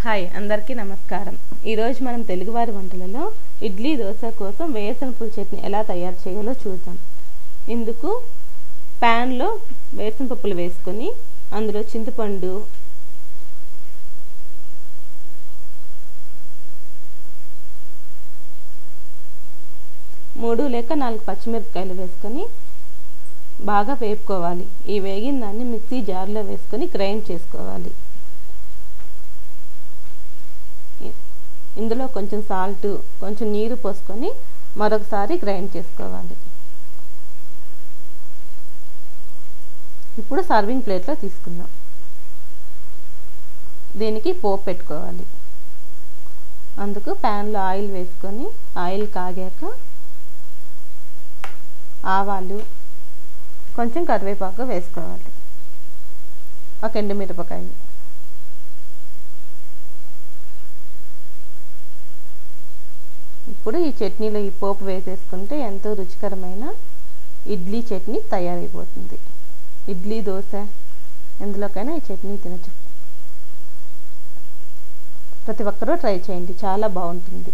Hi అందరికీ నమస్కారం. ఈరోజు మనం తెలుగువారి వంటలలో ఇడ్లీ దోశ కోసం వేరుశనగ చట్నీ ఎలా తయారు చేయాలో చూద్దాం. ఇందుకు ప్యాన్లో వేరుశనగపప్పులు వేసుకొని అందులో చింతపండు, మూడు లేక 4 పచ్చిమిరపకాయలు వేసుకొని బాగా వేపుకోవాలి. ఈ వేగిన దాన్ని మిక్సీ జార్లో వేసుకొని గ్రైండ్ చేసుకోవాలి. ఇందులో కొంచెం సాల్ట్, కొంచెం నీరు పోసుకొని మరొకసారి గ్రైండ్ చేసుకోవాలి. ఇప్పుడు సర్వింగ్ ప్లేట్లో తీసుకుందాం. దీనికి పోపు పెట్టుకోవాలి. అందుకు ప్యాన్లో ఆయిల్ వేసుకొని ఆయిల్ కాగాక ఆవాలు, కొంచెం కరివేపాకు వేసుకోవాలి, ఒక ఎండుమిరపకాయ, ఇప్పుడు ఈ చట్నీలో ఈ పోపు వేసేసుకుంటే ఎంతో రుచికరమైన ఇడ్లీ చట్నీ తయారైపోతుంది. ఇడ్లీ, దోశ ఎందులోకైనా ఈ చట్నీ తినచ్చు. ప్రతి ఒక్కరూ ట్రై చేయండి, చాలా బాగుంటుంది.